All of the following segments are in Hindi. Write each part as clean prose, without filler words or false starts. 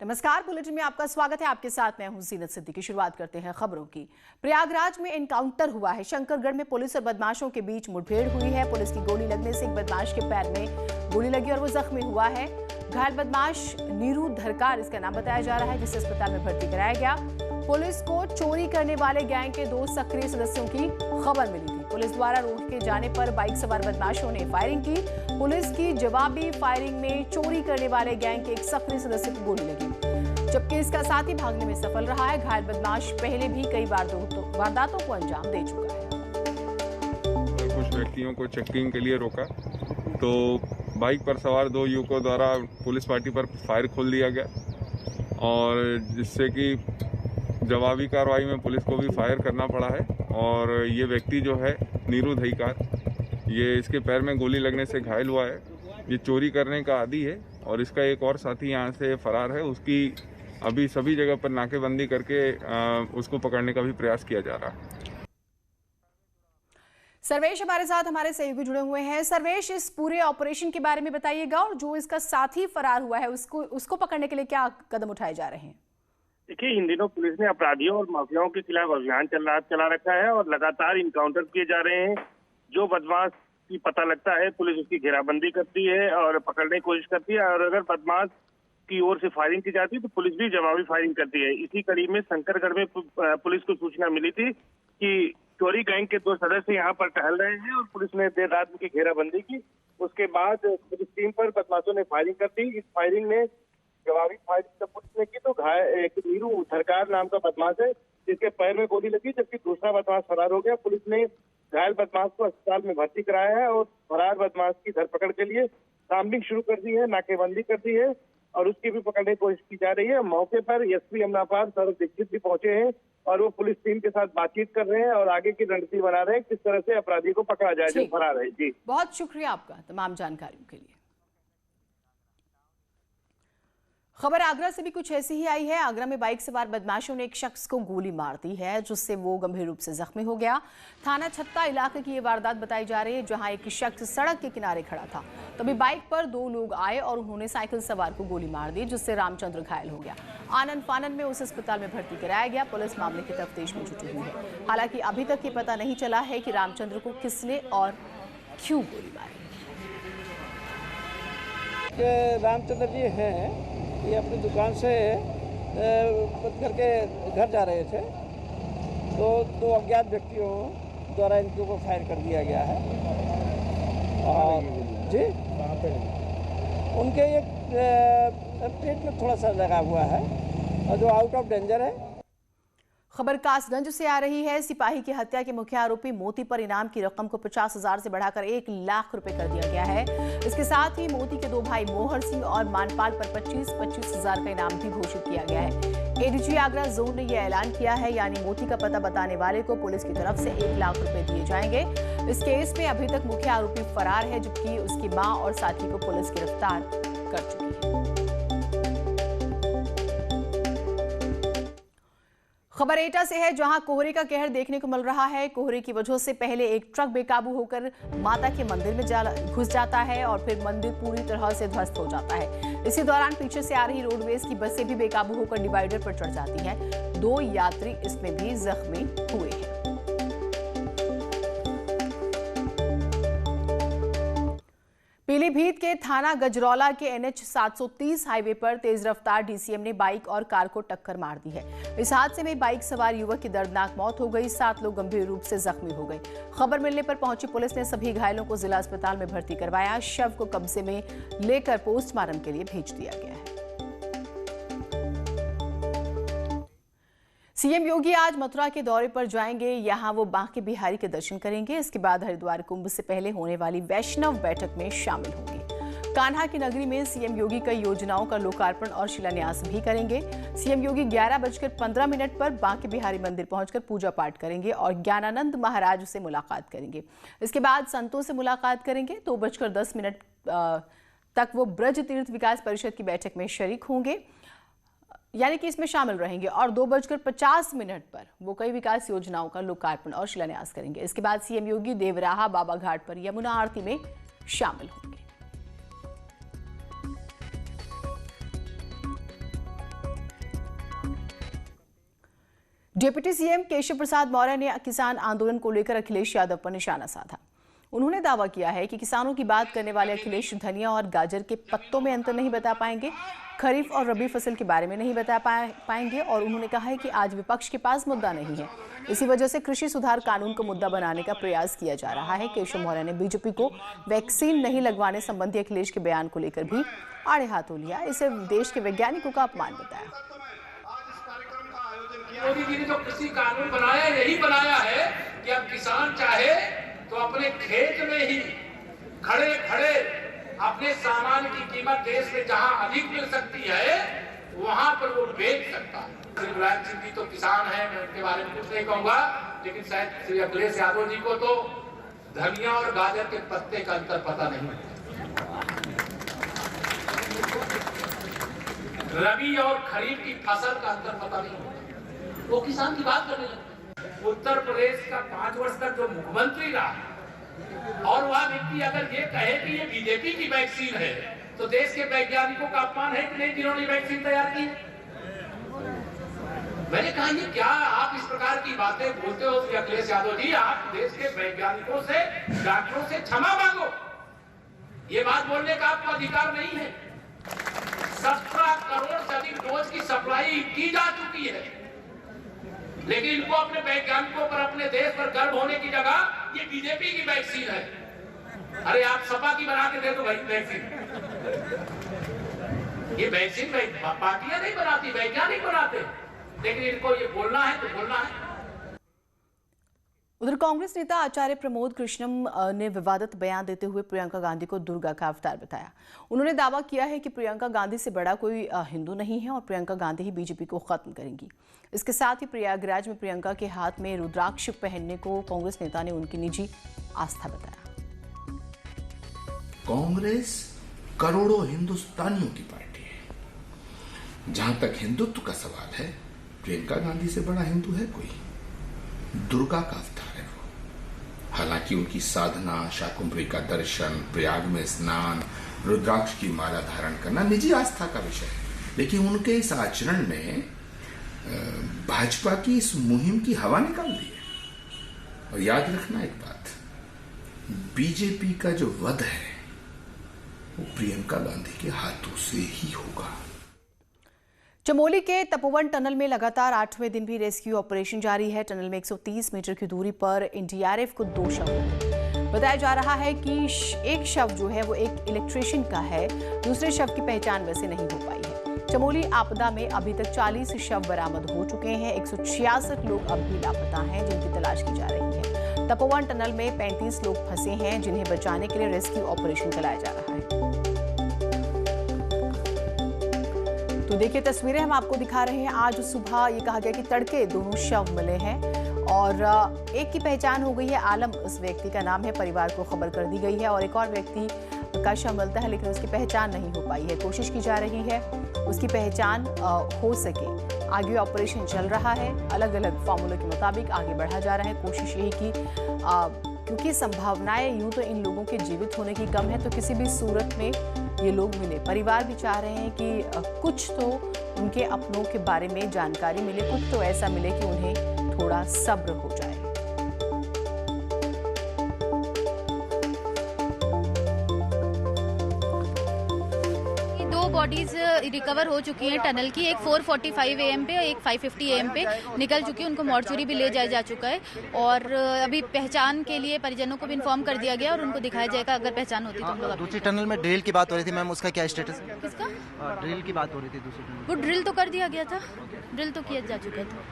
नमस्कार, बुलेटिन में आपका स्वागत है। आपके साथ मैं हूं जीनत सिद्दीकी। शुरुआत करते हैं खबरों की। प्रयागराज में एनकाउंटर हुआ है। शंकरगढ़ में पुलिस और बदमाशों के बीच मुठभेड़ हुई है। पुलिस की गोली लगने से एक बदमाश के पैर में गोली लगी और वो जख्मी हुआ है। घायल बदमाश नीरू धरकार इसका नाम बताया जा रहा है, जिसे अस्पताल में भर्ती कराया गया। पुलिस को चोरी करने वाले गैंग के 2 सक्रिय सदस्यों की खबर मिली थी। पुलिस द्वारा रोक के जाने पर बाइक सवार बदमाशों ने फायरिंग की। पुलिस की जवाबी फायरिंग में चोरी करने वाले गैंग के एक सक्रिय सदस्य को गोली लगी, जबकि इसका साथी भागने में सफल रहा है। घायल बदमाश पहले भी कई वारदातों को अंजाम दे चुका है। कुछ व्यक्तियों को चेकिंग के लिए रोका तो बाइक पर सवार 2 युवकों द्वारा पुलिस पार्टी पर फायर खोल दिया गया और जिससे कि जवाबी कार्रवाई में पुलिस को भी फायर करना पड़ा है। और ये व्यक्ति जो है नीरू धईकार, ये इसके पैर में गोली लगने से घायल हुआ है। ये चोरी करने का आदी है और इसका एक और साथी यहाँ से फरार है। उसकी अभी सभी जगह पर नाकेबंदी करके उसको पकड़ने का भी प्रयास किया जा रहा है। सर्वेश हमारे साथ हमारे सहयोगी जुड़े हुए हैं। सर्वेश, इस पूरे ऑपरेशन के बारे में बताइएगा और जो इसका साथी फरार हुआ है उसको पकड़ने के लिए क्या कदम उठाए जा रहे हैं? देखिए, इन दिनों पुलिस ने अपराधियों और माफियाओं के खिलाफ अभियान चला रखा है और लगातार इनकाउंटर किए जा रहे हैं। जो बदमाश की पता लगता है पुलिस उसकी घेराबंदी करती है और पकड़ने की कोशिश करती है, और अगर बदमाश की ओर से फायरिंग की जाती है तो पुलिस भी जवाबी फायरिंग करती है। इसी कड़ी में शंकरगढ़ में पुलिस को सूचना मिली थी कि चोरी गैंग के 2 सदस्य यहाँ पर टहल रहे हैं और पुलिस ने देर रात उनकी घेराबंदी की। उसके बाद पुलिस टीम पर बदमाशों ने फायरिंग कर दी। इस फायरिंग में जवाबी फायरिंग जब पुलिस ने की तो एक नीरू धरकार नाम का बदमाश है, जिसके पैर में गोली लगी, जबकि दूसरा बदमाश फरार हो गया। पुलिस ने घायल बदमाश को अस्पताल में भर्ती कराया है और फरार बदमाश की धरपकड़ के लिए सामलिंग शुरू कर दी है, नाकेबंदी कर दी है और उसकी भी पकड़ने की कोशिश की जा रही है। मौके पर एसपी अमलापाल सौरभ दीक्षित भी पहुंचे हैं और वो पुलिस टीम के साथ बातचीत कर रहे हैं और आगे की रणनीति बना रहे हैं किस तरह से अपराधी को पकड़ा जाए जो फरार है। जी, बहुत शुक्रिया आपका तमाम जानकारियों के लिए। खबर आगरा से भी कुछ ऐसी ही आई है। आगरा में बाइक सवार बदमाशों ने एक शख्स को गोली मार दी है, जिससे वो गंभीर रूप से जख्मी हो गया। थाना छत्ता इलाके की ये वारदात बताई जा रही है, जहां एक शख्स सड़क के किनारे खड़ा था। तभी बाइक पर 2 लोग आए और उन्होंने साइकिल सवार को गोली मार दी, जिससे रामचंद्र घायल हो गया। आनन फानन में उसे अस्पताल में भर्ती कराया गया। पुलिस मामले की तफ्तीश में जुटी हुई है। हालांकि अभी तक ये पता नहीं चला है कि रामचंद्र को किसने और क्यों गोली मारी। रामचंद्र जी हैं, ये अपनी दुकान से बंद करके घर जा रहे थे तो 2 अज्ञात व्यक्तियों द्वारा इनके ऊपर फायर कर दिया गया है। और जी उनके एक पेट में थोड़ा सा लगा हुआ है और जो आउट ऑफ डेंजर है। खबर कासगंज से आ रही है। सिपाही की हत्या के मुख्य आरोपी मोती पर इनाम की रकम को 50,000 से बढ़ाकर 1 लाख रुपए कर दिया गया है। इसके साथ ही मोती के 2 भाई मोहर सिंह और मानपाल पर 25,000 का इनाम भी घोषित किया गया है। एडीजी आगरा जोन ने यह ऐलान किया है, यानी मोती का पता बताने वाले को पुलिस की तरफ से 1 लाख रुपए दिए जाएंगे। इस केस में अभी तक मुख्य आरोपी फरार है, जबकि उसकी मां और साथी को पुलिस गिरफ्तार कर चुकी है। खबर एटा से है, जहां कोहरे का कहर देखने को मिल रहा है। कोहरे की वजह से पहले एक ट्रक बेकाबू होकर माता के मंदिर में घुस जाता है और फिर मंदिर पूरी तरह से ध्वस्त हो जाता है। इसी दौरान पीछे से आ रही रोडवेज की बसें भी बेकाबू होकर डिवाइडर पर चढ़ जाती हैं। 2 यात्री इसमें भी जख्मी हुए हैं। पीलीभीत के थाना गजरौला के NH 730 हाईवे पर तेज रफ्तार DCM ने बाइक और कार को टक्कर मार दी है। इस हादसे में बाइक सवार युवक की दर्दनाक मौत हो गई। 7 लोग गंभीर रूप से जख्मी हो गए। खबर मिलने पर पहुंची पुलिस ने सभी घायलों को जिला अस्पताल में भर्ती करवाया। शव को कब्जे में लेकर पोस्टमार्टम के लिए भेज दिया गया है। सीएम योगी आज मथुरा के दौरे पर जाएंगे। यहां वो बांके बिहारी के दर्शन करेंगे। इसके बाद हरिद्वार कुंभ से पहले होने वाली वैष्णव बैठक में शामिल होंगे। कान्हा की नगरी में सीएम योगी कई योजनाओं का लोकार्पण और शिलान्यास भी करेंगे। सीएम योगी 11:15 पर बांके बिहारी मंदिर पहुंचकर पूजा पाठ करेंगे और ज्ञानानंद महाराज से मुलाकात करेंगे। इसके बाद संतों से मुलाकात करेंगे। 2:10 तक वो ब्रज तीर्थ विकास परिषद की बैठक में शरीक होंगे, यानी कि इसमें शामिल रहेंगे, और 2:50 पर वो कई विकास योजनाओं का लोकार्पण और शिलान्यास करेंगे। इसके बाद सीएम योगी देवराहा बाबा घाट पर यमुना आरती में शामिल होंगे। डिप्टी सीएम केशव प्रसाद मौर्य ने किसान आंदोलन को लेकर अखिलेश यादव पर निशाना साधा। उन्होंने दावा किया है कि किसानों की बात करने वाले अखिलेश धनिया और गाजर के पत्तों में अंतर नहीं बता पाएंगे, खरीफ और रबी फसल के बारे में नहीं बता पाएंगे और उन्होंने कहा है कि आज विपक्ष के पास मुद्दा नहीं है, इसी वजह से कृषि सुधार कानून को मुद्दा बनाने का प्रयास किया जा रहा है। केशव मौर्य ने बीजेपी को वैक्सीन नहीं लगवाने संबंधी अखिलेश के बयान को लेकर भी आड़े हाथों लिया। इसे देश के वैज्ञानिकों का अपमान बताया। मोदी जी ने जो कृषि कानून बनाया यही बनाया है कि अब किसान चाहे तो अपने खेत में ही खड़े खड़े अपने सामान की कीमत देश में जहां अधिक मिल सकती है वहां पर वो बेच सकता है। शिवराज सिंह जी तो किसान है, मैं उनके बारे में कुछ नहीं कहूंगा, लेकिन शायद श्री अखिलेश यादव जी को तो धनिया और गाजर के पत्ते का अंतर पता नहीं, रबी और खरीफ की फसल का अंतर पता नहीं। वो किसान की बात करने लगते। उत्तर प्रदेश का 5 वर्ष तक जो मुख्यमंत्री रहा और वह व्यक्ति अगर ये कहे कि ये बीजेपी की वैक्सीन है तो देश के वैज्ञानिकों का अपमान है कि नहीं जिन्होंने वैक्सीन तैयार की। मैंने कहा ये क्या आप इस प्रकार की बातें बोलते हो श्री अखिलेश यादव जी, आप देश के वैज्ञानिकों से डॉक्टरों से क्षमा मांगो, ये बात बोलने का आपको अधिकार नहीं है। 17 करोड़ से अधिक डोज की सप्लाई की जा चुकी है, लेकिन इनको अपने वैज्ञानिकों पर अपने देश पर गर्व होने की जगह ये बीजेपी की वैक्सीन है। अरे आप सपा की बना के दे दो भाई वैक्सीन। ये वैक्सीन पार्टियां नहीं बनाती, वैज्ञानिक बनाते, लेकिन इनको ये बोलना है तो बोलना है। उधर कांग्रेस नेता आचार्य प्रमोद कृष्णम ने विवादित बयान देते हुए प्रियंका गांधी को दुर्गा का अवतार बताया। उन्होंने दावा किया है कि प्रियंका गांधी से बड़ा कोई हिंदू नहीं है और प्रियंका गांधी ही बीजेपी को खत्म करेंगी। इसके साथ ही प्रयागराज में प्रियंका के हाथ में रुद्राक्ष पहनने को कांग्रेस नेता ने उनकी निजी आस्था बताया। कांग्रेस करोड़ों हिंदुस्तानियों की पार्टी है। जहां तक हिंदुत्व का सवाल है, प्रियंका गांधी से बड़ा हिंदू है कोई? दुर्गा का अवतार है वो। हालांकि उनकी साधना, शाकुंभरी का दर्शन, प्रयाग में स्नान, रुद्राक्ष की माला धारण करना निजी आस्था का विषय है, लेकिन उनके इस आचरण ने भाजपा की इस मुहिम की हवा निकाल दी है। और याद रखना एक बात, बीजेपी का जो वध है वो प्रियंका गांधी के हाथों से ही होगा। चमोली के तपोवन टनल में लगातार 8वें दिन भी रेस्क्यू ऑपरेशन जारी है। टनल में 130 मीटर की दूरी पर एनडीआरएफ को 2 शव मिले। बताया जा रहा है कि एक शव जो है वो एक इलेक्ट्रिशियन का है, दूसरे शव की पहचान वैसे नहीं हो पाई है। चमोली आपदा में अभी तक 40 शव बरामद हो चुके हैं। 166 लोग अब भी लापता हैं, जिनकी तलाश की जा रही है। तपोवन टनल में 35 लोग फंसे हैं, जिन्हें बचाने के लिए रेस्क्यू ऑपरेशन चलाया जा रहा है। तो देखिए तस्वीरें हम आपको दिखा रहे हैं। आज सुबह ये कहा गया कि तड़के दोनों शव मिले हैं और एक की पहचान हो गई है। आलम उस व्यक्ति का नाम है, परिवार को खबर कर दी गई है और एक और व्यक्ति का शव मिलता है, लेकिन उसकी पहचान नहीं हो पाई है। कोशिश की जा रही है उसकी पहचान हो सके। आगे ऑपरेशन चल रहा है, अलग अलग फॉर्मूले के मुताबिक आगे बढ़ा जा रहा है। कोशिश यही की क्योंकि संभावनाएं यूं तो इन लोगों के जीवित होने की कम है, तो किसी भी सूरत में ये लोग मिले। परिवार भी चाह रहे हैं कि कुछ तो उनके अपनों के बारे में जानकारी मिले, कुछ तो ऐसा मिले कि उन्हें थोड़ा सब्र हो जाए। बॉडीज रिकवर हो चुकी हैं टनल की। एक 4:45 AM पे और एक 5:50 AM पे निकल चुकी है। उनको मॉर्चुरी भी ले जाया जा चुका है और अभी पहचान के लिए परिजनों को भी इन्फॉर्म कर दिया गया और उनको दिखाया जाएगा अगर पहचान होती तो हम लोग। दूसरी टनल में ड्रिल की बात हो रही थी मैम, उसका क्या स्टेटस? किसका? ड्रिल की बात हो रही थी दूसरी टनल। वो ड्रिल तो कर दिया गया था, ड्रिल तो किया जा चुका था।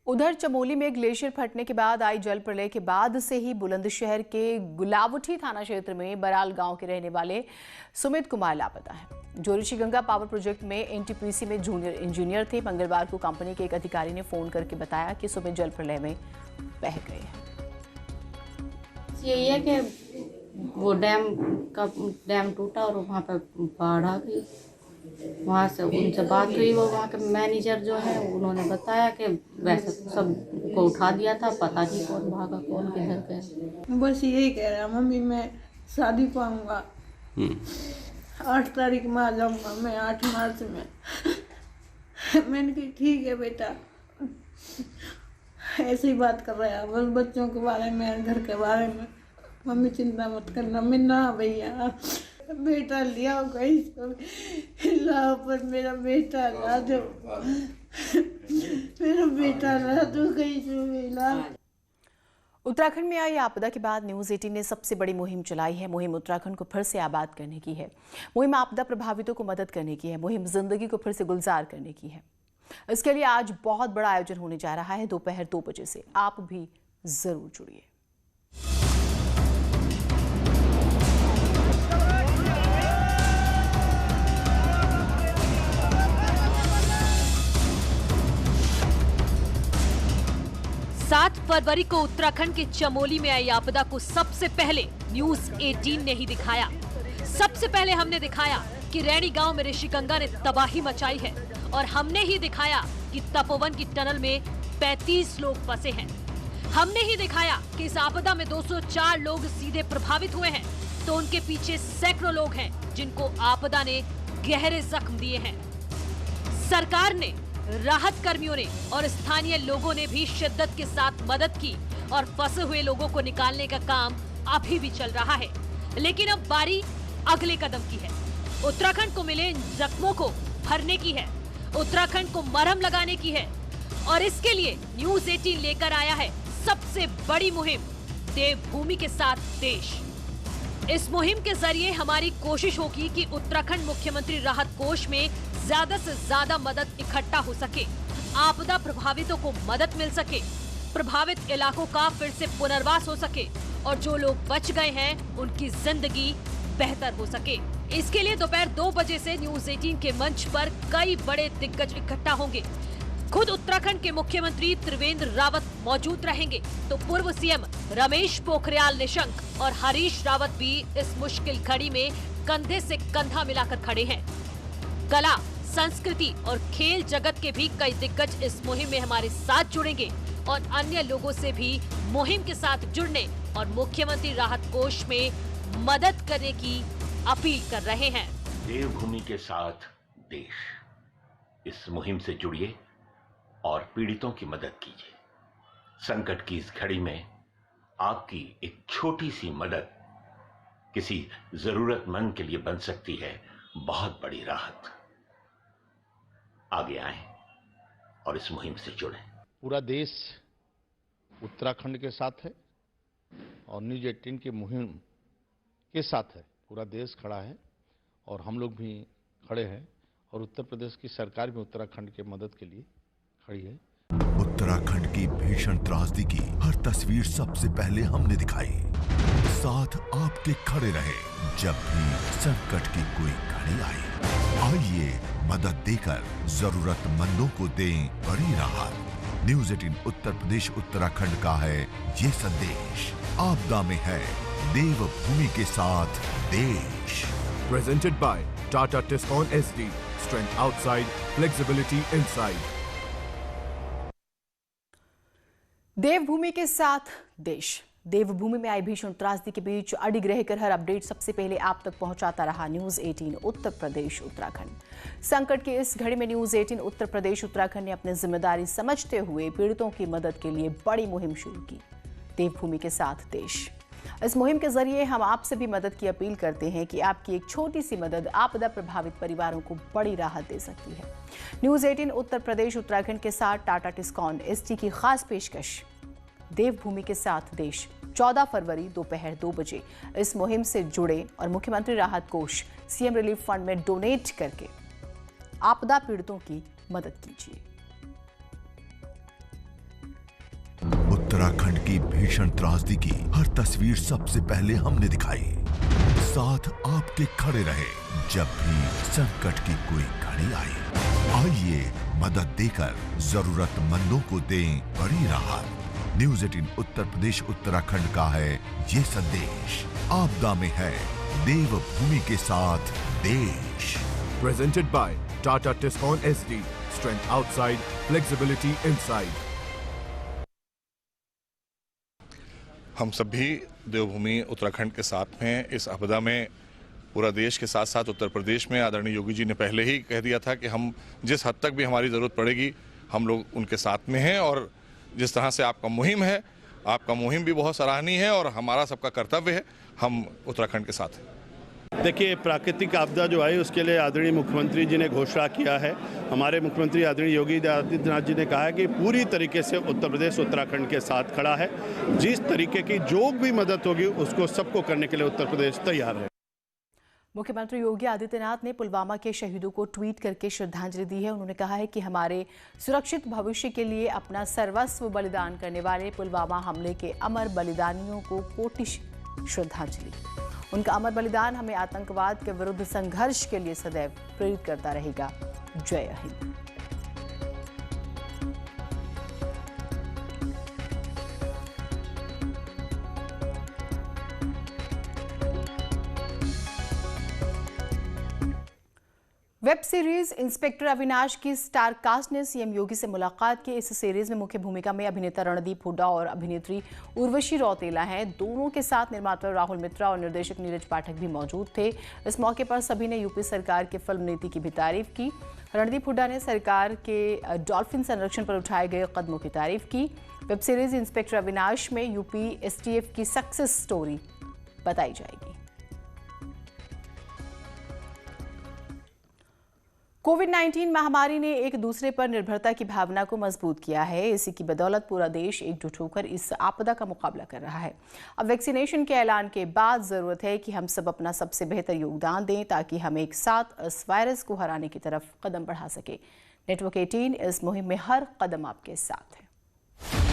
उधर चमोली में ग्लेशियर फटने के बाद आई जल प्रलय के बाद से ही बुलंदशहर के गुलावठी थाना क्षेत्र में बराल गांव के रहने वाले सुमित कुमार लापता है, जो ऋषिगंगा पावर प्रोजेक्ट में एनटीपीसी में जूनियर इंजीनियर थे। मंगलवार को कंपनी के एक अधिकारी ने फोन करके बताया कि सुमित जल प्रलय में बह गए हैं। यही है कि वो डैम टूटा और वहाँ पर बाढ़ आ गई। वहाँ से उनसे बात हुई, वो वहाँ के मैनेजर जो है उन्होंने बताया कि वैसे सब को उठा दिया था, पता नहीं कौन भागा कौन किधर गया। बस यही कह रहा मम्मी मैं शादी को आऊँगा, 8 तारीख में आ जाऊँगा मैं, 8 मार्च में। मैंने कहा ठीक है बेटा ऐसे ही बात कर रहे हैं बस बच्चों के बारे में, घर के बारे में। मम्मी चिंता मत करना, मैं ना भैया बेटा लिया कहीं से ला, पर मेरा बेटा ला दो, मेरा बेटा ला दो कहीं से मिला। उत्तराखंड में आई आपदा के बाद न्यूज़ 18 ने सबसे बड़ी मुहिम चलाई है। मुहिम उत्तराखंड को फिर से आबाद करने की है। मुहिम आपदा प्रभावितों को मदद करने की है। मुहिम जिंदगी को फिर से गुलजार करने की है। इसके लिए आज बहुत बड़ा आयोजन होने जा रहा है। दोपहर 2 बजे से आप भी जरूर जुड़िए। सात फरवरी को उत्तराखंड के चमोली में आई आपदा को सबसे पहले न्यूज़ 18 ने ही दिखाया। सबसे पहले हमने दिखाया कि रैणी गांव में ऋषिगंगा ने तबाही मचाई है और हमने ही दिखाया कि तपोवन की टनल में 35 लोग फंसे हैं। हमने ही दिखाया कि इस आपदा में 204 लोग सीधे प्रभावित हुए हैं, तो उनके पीछे सैकड़ों लोग हैं जिनको आपदा ने गहरे जख्म दिए हैं। सरकार ने, राहत कर्मियों ने और स्थानीय लोगों ने भी शिद्दत के साथ मदद की और फंसे हुए लोगों को निकालने का काम अभी भी चल रहा है। लेकिन अब बारी अगले कदम की है। उत्तराखंड को मिले इन जख्मों को भरने की है, उत्तराखंड को मरहम लगाने की है और इसके लिए न्यूज़ 18 लेकर आया है सबसे बड़ी मुहिम, देवभूमि के साथ देश। इस मुहिम के जरिए हमारी कोशिश होगी कि उत्तराखंड मुख्यमंत्री राहत कोष में ज्यादा से ज्यादा मदद इकट्ठा हो सके, आपदा प्रभावितों को मदद मिल सके, प्रभावित इलाकों का फिर से पुनर्वास हो सके और जो लोग बच गए हैं उनकी जिंदगी बेहतर हो सके। इसके लिए दोपहर 2 बजे से न्यूज़ 18 के मंच पर कई बड़े दिग्गज इकट्ठा होंगे। खुद उत्तराखंड के मुख्यमंत्री त्रिवेंद्र रावत मौजूद रहेंगे, तो पूर्व सीएम रमेश पोखरियाल निशंक और हरीश रावत भी इस मुश्किल घड़ी में कंधे से कंधा मिलाकर खड़े हैं। कला, संस्कृति और खेल जगत के भी कई दिग्गज इस मुहिम में हमारे साथ जुड़ेंगे और अन्य लोगों से भी मुहिम के साथ जुड़ने और मुख्यमंत्री राहत कोष में मदद करने की अपील कर रहे हैं। देवभूमि के साथ देश, इस मुहिम से जुड़िए और पीड़ितों की मदद कीजिए। संकट की इस घड़ी में आपकी एक छोटी सी मदद किसी जरूरतमंद के लिए बन सकती है बहुत बड़ी राहत। आगे आएं और इस मुहिम से जुड़ें। पूरा देश उत्तराखंड के साथ है और न्यूज़ 18 की मुहिम के साथ है। पूरा देश खड़ा है और हम लोग भी खड़े हैं और उत्तर प्रदेश की सरकार भी उत्तराखंड के मदद के लिए खड़ी है। उत्तराखंड की भीषण त्रासदी की हर तस्वीर सबसे पहले हमने दिखाई। साथ आपके खड़े रहे जब भी संकट की कोई घड़ी आई। आइए मदद देकर जरूरतमंदों को दें बड़ी राहत। न्यूज़ 18 उत्तर प्रदेश उत्तराखंड का है ये संदेश। आपदा में है देवभूमि के साथ देश। Presented by Tata Tiscon SD, strength outside, flexibility inside. देवभूमि के साथ देश। देवभूमि में आई भीषण त्रासदी के बीच अडिग रहकर हर अपडेट सबसे पहले आप तक पहुंचाता रहा न्यूज़ 18 उत्तर प्रदेश उत्तराखंड। संकट की इस घड़ी में न्यूज़ 18 उत्तर प्रदेश उत्तराखंड ने अपनी जिम्मेदारी समझते हुए पीड़ितों की मदद के लिए बड़ी मुहिम शुरू की, देवभूमि के साथ देश। इस मुहिम के जरिए हम आपसे भी मदद की अपील करते हैं कि आपकी एक छोटी सी मदद आपदा प्रभावित परिवारों को बड़ी राहत दे सकती है। न्यूज़ 18 उत्तर प्रदेश उत्तराखंड के साथ टाटा टिस्कॉन एसटी की खास पेशकश, देवभूमि के साथ देश। 14 फरवरी दोपहर 2 बजे इस मुहिम से जुड़े और मुख्यमंत्री राहत कोष सीएम रिलीफ फंड में डोनेट करके आपदा पीड़ितों की मदद कीजिए। उत्तराखंड की भीषण त्रासदी की हर तस्वीर सबसे पहले हमने दिखाई। साथ आपके खड़े रहे जब भी संकट की कोई घड़ी आई। आइए मदद देकर जरूरतमंदों को दें बड़ी राहत। न्यूज़ 18 उत्तर प्रदेश उत्तराखंड का है ये संदेश। आपदा में है देवभूमि के साथ देश। Presented by Tata Tiscon SD, strength outside, flexibility inside. हम सभी देवभूमि उत्तराखंड के साथ हैं। इस आपदा में पूरा देश के साथ साथ उत्तर प्रदेश में आदरणीय योगी जी ने पहले ही कह दिया था कि हम जिस हद तक भी हमारी ज़रूरत पड़ेगी हम लोग उनके साथ में हैं। और जिस तरह से आपका मुहिम है, आपका मुहिम भी बहुत सराहनीय है और हमारा सबका कर्तव्य है, हम उत्तराखंड के साथ हैं। देखिए, प्राकृतिक आपदा जो आई उसके लिए आदरणीय मुख्यमंत्री जी ने घोषणा किया है। हमारे मुख्यमंत्री आदरणीय योगी आदित्यनाथ जी ने कहा है कि पूरी तरीके से उत्तर प्रदेश उत्तराखंड के साथ खड़ा है। जिस तरीके की जो भी मदद होगी उसको सबको करने के लिए उत्तर प्रदेश तैयार है। मुख्यमंत्री योगी आदित्यनाथ ने पुलवामा के शहीदों को ट्वीट करके श्रद्धांजलि दी है। उन्होंने कहा है कि हमारे सुरक्षित भविष्य के लिए अपना सर्वस्व बलिदान करने वाले पुलवामा हमले के अमर बलिदानियों को कोटि श्रद्धांजलि। उनका अमर बलिदान हमें आतंकवाद के विरुद्ध संघर्ष के लिए सदैव प्रेरित करता रहेगा। जय Hind. Web series inspector Avinash की स्टार कास्ट ने सीएम योगी से मुलाकात की। इस सीरीज में मुख्य भूमिका में अभिनेता रणदीप हुड्डा और अभिनेत्री उर्वशी रौतेला हैं। दोनों के साथ निर्माता राहुल मित्रा और निर्देशक नीरज पाठक भी मौजूद थे। इस मौके पर सभी ने यूपी सरकार के फिल्म नीति की भी तारीफ की। रणदीप हुड्डा ने सरकार के डॉल्फिन संरक्षण पर उठाए गए कदमों की तारीफ की। वेब सीरीज इंस्पेक्टर अविनाश में यूपी एसटीएफ की सक्सेस स्टोरी बताई जाएगी। कोविड-19 महामारी ने एक दूसरे पर निर्भरता की भावना को मजबूत किया है। इसी की बदौलत पूरा देश एकजुट होकर इस आपदा का मुकाबला कर रहा है। अब वैक्सीनेशन के ऐलान के बाद जरूरत है कि हम सब अपना सबसे बेहतर योगदान दें ताकि हम एक साथ इस वायरस को हराने की तरफ कदम बढ़ा सके। नेटवर्क 18 इस मुहिम में हर कदम आपके साथ है।